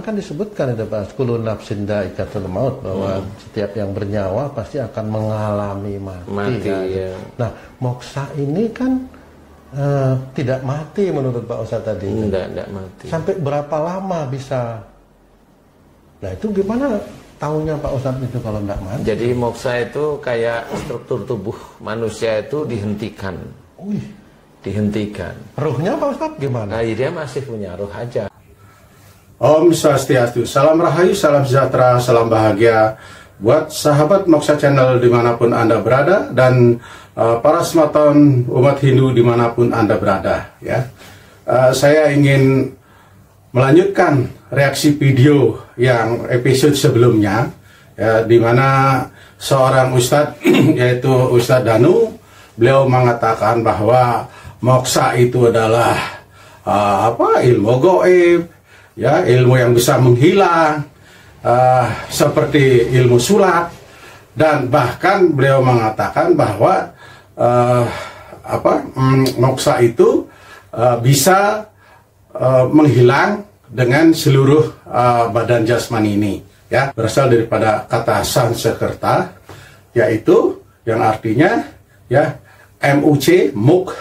kan disebutkan itu Pak, kullu nafsin dha'iqatul maut, bahwa setiap yang bernyawa pasti akan mengalami mati kan? Ya. Nah, moksa ini kan tidak mati menurut Pak Ustadz tadi. Tidak mati. Sampai berapa lama bisa? Nah, itu gimana tahunya Pak Ustadz itu kalau tidak mati? Jadi moksa itu kayak struktur tubuh manusia itu dihentikan. Dihentikan. Ruhnya Pak Ustadz gimana? Nah, dia masih punya ruh aja. Om Swastiastu, salam rahayu, salam sejahtera, salam bahagia buat sahabat Moksa Channel dimanapun Anda berada, dan para sematon umat Hindu dimanapun Anda berada. Ya, saya ingin melanjutkan reaksi video yang episode sebelumnya, ya, di mana seorang ustadz yaitu Ustadz Danu, beliau mengatakan bahwa moksa itu adalah ilmu gaib, ya, ilmu yang bisa menghilang, seperti ilmu sulap, dan bahkan beliau mengatakan bahwa moksa itu bisa menghilang dengan seluruh badan jasmani ini, ya, berasal daripada kata Sanskerta, yaitu yang artinya, ya, MUC, muk,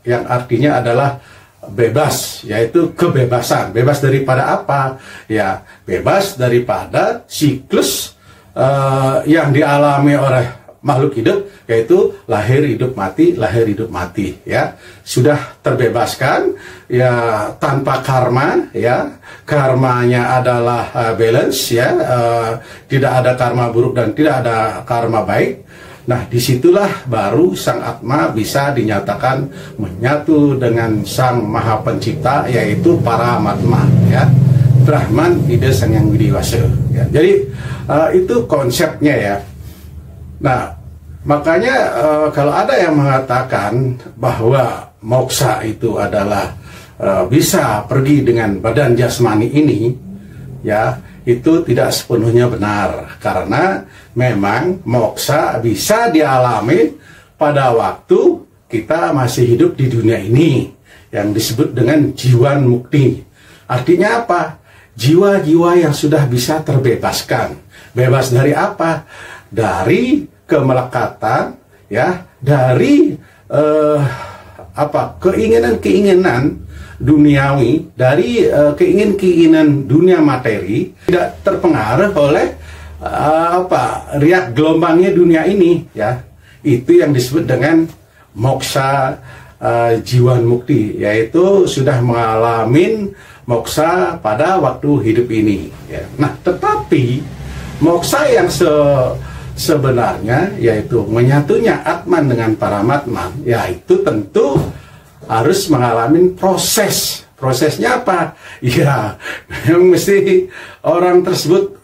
yang artinya adalah bebas, yaitu kebebasan. Bebas daripada apa? Ya, bebas daripada siklus yang dialami oleh makhluk hidup, yaitu lahir hidup mati, ya. Sudah terbebaskan, ya, tanpa karma, ya. Karmanya adalah balance, ya. Tidak ada karma buruk dan tidak ada karma baik. Nah, disitulah baru sang Atma bisa dinyatakan menyatu dengan sang Maha Pencipta, yaitu Paramatma, ya, Brahman Ide Sang Yang Widiwasa. Ya. Jadi itu konsepnya, ya. Nah, makanya kalau ada yang mengatakan bahwa moksa itu adalah bisa pergi dengan badan jasmani ini, ya, itu tidak sepenuhnya benar, karena memang moksa bisa dialami pada waktu kita masih hidup di dunia ini, yang disebut dengan jiwan mukti. Artinya apa? Jiwa-jiwa yang sudah bisa terbebaskan. Bebas dari apa? Dari kemelekatan, ya, dari keinginan-keinginan duniawi, dari keinginan dunia materi, tidak terpengaruh oleh riak gelombangnya dunia ini, ya. Itu yang disebut dengan moksa jiwan mukti, yaitu sudah mengalami moksa pada waktu hidup ini, ya. Nah, tetapi moksa yang sebenarnya, yaitu menyatunya Atman dengan Paramatman, yaitu tentu harus mengalami proses. Prosesnya apa? Ya, yang mesti orang tersebut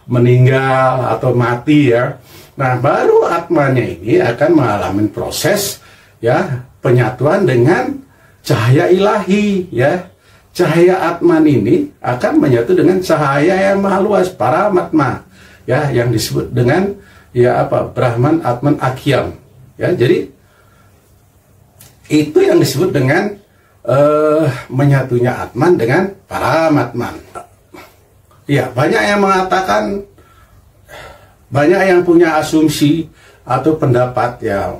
meninggal atau mati, ya. Nah, baru Atmanya ini akan mengalami proses, ya, penyatuan dengan cahaya ilahi, ya. Cahaya Atman ini akan menyatu dengan cahaya yang maha luas, Paramatma, ya, yang disebut dengan, ya, Brahman Atman Akyam, ya. Jadi itu yang disebut dengan menyatunya Atman dengan Paramatman. Ya, banyak yang mengatakan, banyak yang punya asumsi atau pendapat, ya,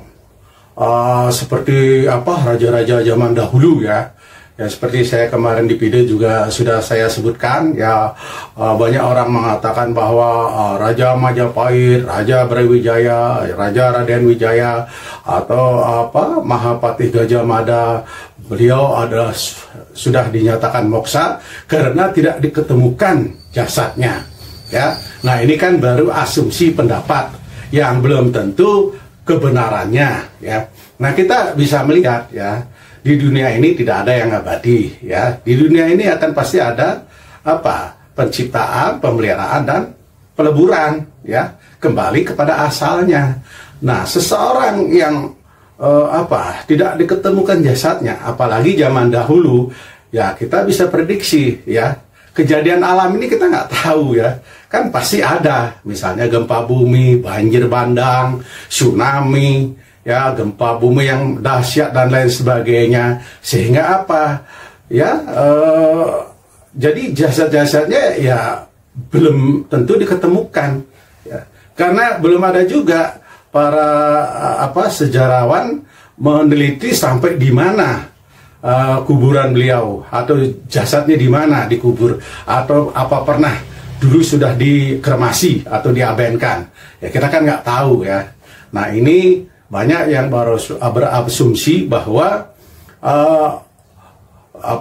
seperti raja-raja zaman dahulu, ya. Ya, seperti saya kemarin di video juga sudah saya sebutkan, ya, banyak orang mengatakan bahwa Raja Majapahit, Raja Brawijaya, Raja Raden Wijaya, atau Mahapatih Gajah Mada, beliau adalah sudah dinyatakan moksa karena tidak diketemukan jasadnya, ya. Nah, ini kan baru asumsi pendapat yang belum tentu kebenarannya, ya. Nah, kita bisa melihat, ya, di dunia ini tidak ada yang abadi, ya. Di dunia ini akan pasti ada penciptaan, pemeliharaan, dan peleburan, ya, kembali kepada asalnya. Nah, seseorang yang tidak diketemukan jasadnya, apalagi zaman dahulu, ya, kita bisa prediksi, ya, kejadian alam ini kita nggak tahu, ya, kan pasti ada, misalnya gempa bumi, banjir bandang, tsunami, ya, gempa bumi yang dahsyat dan lain sebagainya, sehingga jadi jasad-jasadnya ya belum tentu diketemukan, ya. Karena belum ada juga para sejarawan meneliti sampai di mana kuburan beliau, atau jasadnya di mana dikubur, atau apa pernah dulu sudah dikremasi atau diabenkan. Ya kita kan nggak tahu ya. Nah ini banyak yang berasumsi bahwa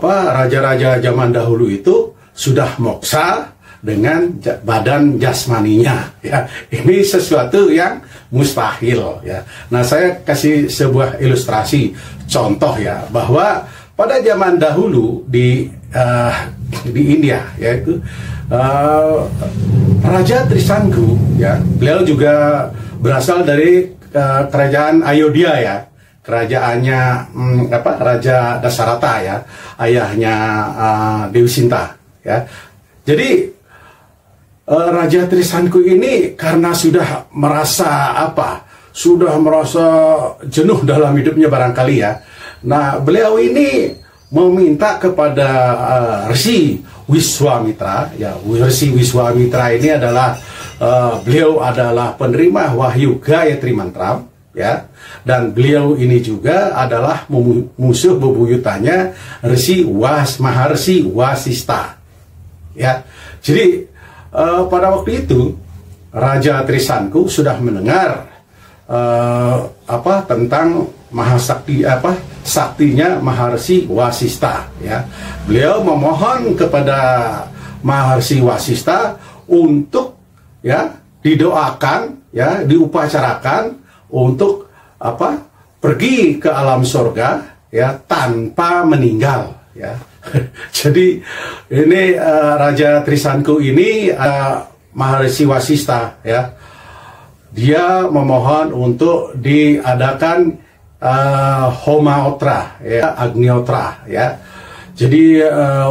raja-raja zaman dahulu itu sudah moksa dengan badan jasmaninya, ya. Ini sesuatu yang mustahil, ya. Nah saya kasih sebuah ilustrasi contoh ya, bahwa pada zaman dahulu di India, yaitu Raja Trisangku, ya, beliau juga berasal dari kerajaan Ayodhya, ya. Kerajaannya Raja Dasarata, ya, ayahnya Dewi Sinta, ya. Jadi Raja Trisangku ini karena sudah merasa jenuh dalam hidupnya barangkali, ya. Nah beliau ini meminta kepada Rsi Wiswamitra, ya. Rsi Wiswamitra ini adalah beliau adalah penerima wahyu Gayatri Mantra, ya, dan beliau ini juga adalah musuh bebuyutannya Maharsi Wasista, ya. Jadi pada waktu itu Raja Trisangku sudah mendengar tentang saktinya Maharsi Wasista, ya. Beliau memohon kepada Maharsi Wasista untuk, ya, didoakan, ya, diupacarakan untuk pergi ke alam surga, ya, tanpa meninggal, ya. Jadi ini Raja Trisangku ini Maharsi Wasista, ya, dia memohon untuk diadakan Homaotra, ya, Agniotra, ya. Jadi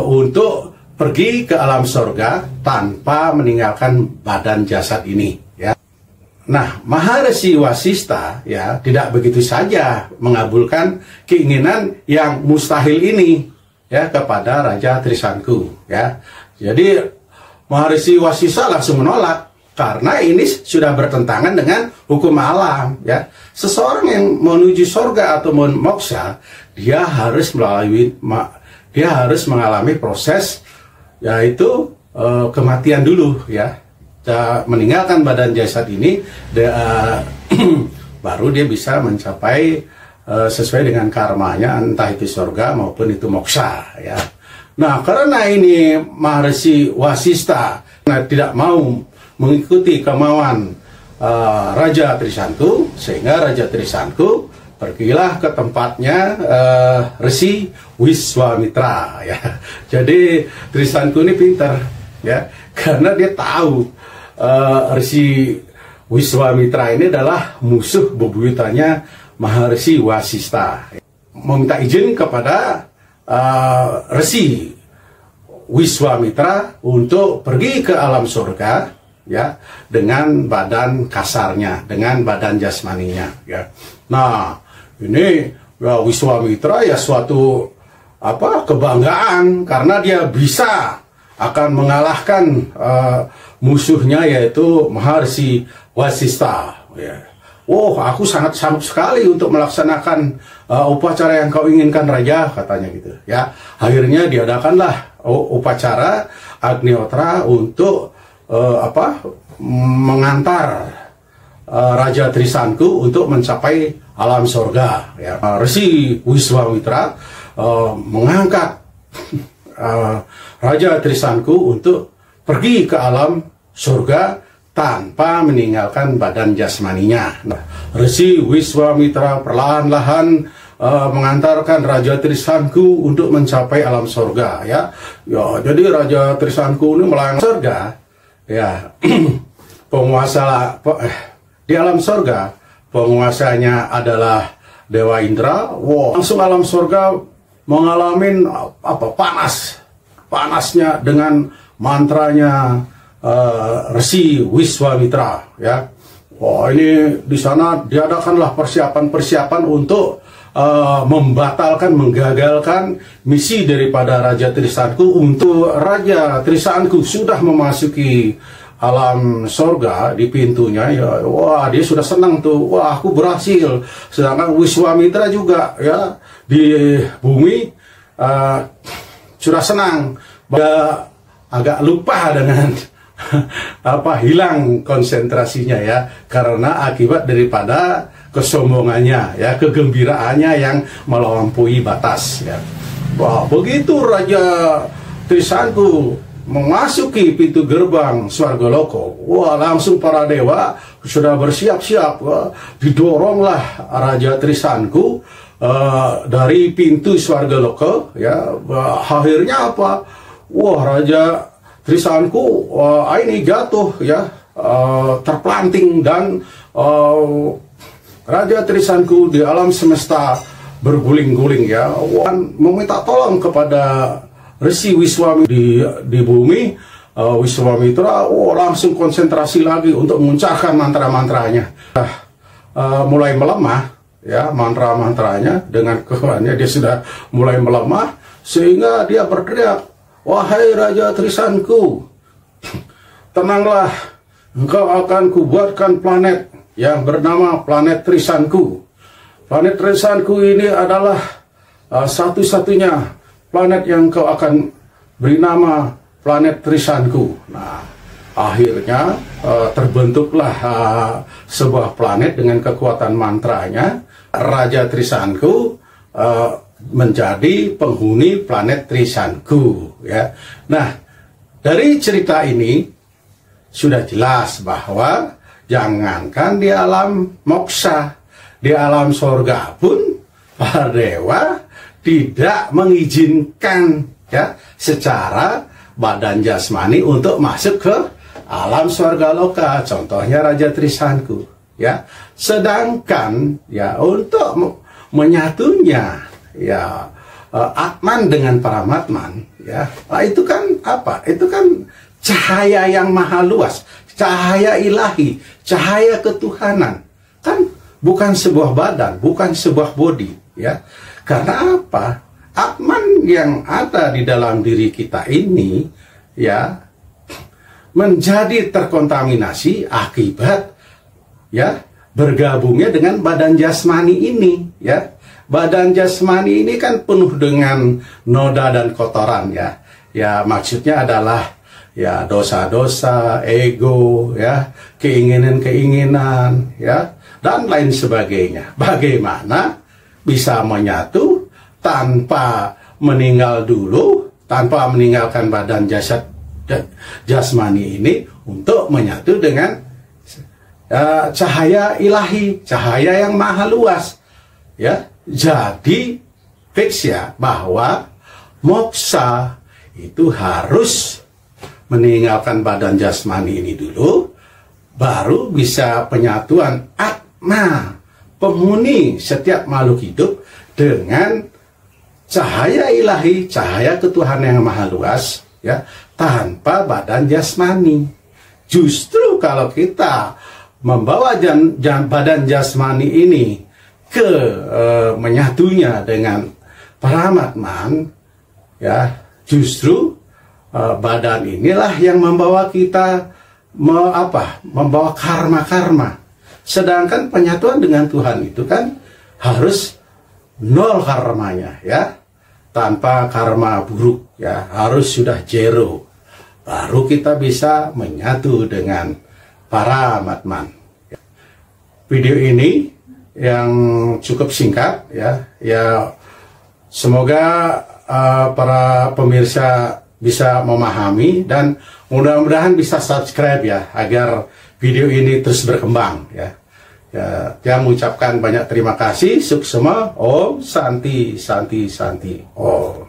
untuk pergi ke alam surga tanpa meninggalkan badan jasad ini, ya. Nah, Maharsi Wasista, ya, tidak begitu saja mengabulkan keinginan yang mustahil ini, ya, kepada Raja Trisangku, ya. Jadi Maharsi Wasista langsung menolak karena ini sudah bertentangan dengan hukum alam, ya. Seseorang yang menuju surga atau moksha, dia harus mengalami proses, yaitu kematian dulu, ya. Meninggalkan badan jasad ini, baru dia bisa mencapai sesuai dengan karmanya, entah itu surga maupun itu moksha, ya. Nah, karena ini Maharsi Wasista tidak mau mengikuti kemauan Raja Trisangku, sehingga Raja Trisangku pergilah ke tempatnya Rsi Wiswamitra, ya. Jadi Trisangku ini pintar, ya, karena dia tahu Rsi Wiswamitra ini adalah musuh bebuyutannya Maharsi Wasista. Meminta izin kepada Rsi Wiswamitra untuk pergi ke alam surga, ya, dengan badan kasarnya, dengan badan jasmaninya, ya. Nah, ini, ya, Wiswamitra ya suatu kebanggaan karena dia bisa akan mengalahkan musuhnya, yaitu Maharsi Wasista, ya. Oh, aku sangat sanggup sekali untuk melaksanakan upacara yang kau inginkan, Raja, katanya gitu, ya. Akhirnya diadakanlah upacara Agniotra untuk mengantar Raja Trisangku untuk mencapai alam surga, ya. Rsi Wiswamitra mengangkat Raja Trisangku untuk pergi ke alam surga tanpa meninggalkan badan jasmaninya. Nah, Rsi Wiswamitra perlahan-lahan mengantarkan Raja Trisangku untuk mencapai alam surga, ya. Ya, jadi Raja Trisangku ini melayang surga, ya. Penguasa di alam surga, penguasanya adalah Dewa Indra. Wow, langsung alam surga mengalami panasnya dengan mantranya Rsi Wiswamitra, ya. Oh, ini di sana diadakanlah persiapan-persiapan untuk membatalkan, menggagalkan misi daripada Raja Trisanku. Untuk Raja Trisanku sudah memasuki alam sorga di pintunya, ya, wah dia sudah senang tuh, wah aku berhasil. Sedangkan Wiswamitra juga ya di bumi sudah senang, agak lupa dengan hilang konsentrasinya ya, karena akibat daripada kesombongannya ya, kegembiraannya yang melampaui batas ya. Wah, begitu Raja Trisanku memasuki pintu gerbang Swargaloko, wah langsung para dewa sudah bersiap-siap, didoronglah Raja Trisanku dari pintu Swargaloko ya. Akhirnya apa? Wah, Raja Trisanku ini jatuh ya, terpelanting, dan Raja Trisanku di alam semesta berguling-guling ya, meminta tolong kepada Resi Wiswamitra di bumi. Wiswamitra langsung konsentrasi lagi untuk mengucapkan mantra-mantranya. Mulai melemah ya, mantra-mantranya dengan kekuatannya dia sudah mulai melemah, sehingga dia berteriak, "Wahai Raja Trisanku, tenanglah, engkau akan kubuatkan planet yang bernama planet Trisanku. Planet Trisanku ini adalah satu-satunya planet yang kau akan beri nama planet Trisanku." Nah, akhirnya terbentuklah sebuah planet dengan kekuatan mantranya. Raja Trisanku menjadi penghuni planet Trisanku ya. Nah, dari cerita ini sudah jelas bahwa jangankan di alam moksa, di alam sorga pun para dewa tidak mengizinkan ya secara badan jasmani untuk masuk ke alam Swargaloka. Contohnya Raja Trisanku ya. Sedangkan ya untuk menyatunya ya Atman dengan Paramatman ya, itu kan apa? Itu kan cahaya yang maha luas, cahaya ilahi, cahaya ketuhanan. Kan bukan sebuah badan, bukan sebuah body ya. Karena apa? Atman yang ada di dalam diri kita ini ya menjadi terkontaminasi akibat ya bergabungnya dengan badan jasmani ini ya. Badan jasmani ini kan penuh dengan noda dan kotoran ya. Ya maksudnya adalah ya dosa-dosa, ego ya, keinginan-keinginan ya, dan lain sebagainya. Bagaimana bisa menyatu tanpa meninggal dulu, tanpa meninggalkan badan jasmani ini untuk menyatu dengan cahaya ilahi, cahaya yang maha luas ya. Jadi fix ya bahwa moksa itu harus meninggalkan badan jasmani ini dulu, baru bisa penyatuan Atma, penghuni setiap makhluk hidup, dengan cahaya ilahi, cahaya ketuhanan yang maha luas ya, tanpa badan jasmani. Justru kalau kita membawa badan jasmani ini ke menyatunya dengan Paramatman ya, justru badan inilah yang membawa kita membawa karma-karma. Sedangkan penyatuan dengan Tuhan itu kan harus nol karmanya ya, tanpa karma buruk ya, harus sudah zero, baru kita bisa menyatu dengan Paramatman. Video ini yang cukup singkat ya, semoga para pemirsa bisa memahami, dan mudah-mudahan bisa subscribe ya, agar video ini terus berkembang ya. Saya mengucapkan banyak terima kasih. Suksema. Om Santi Santi Santi. Om.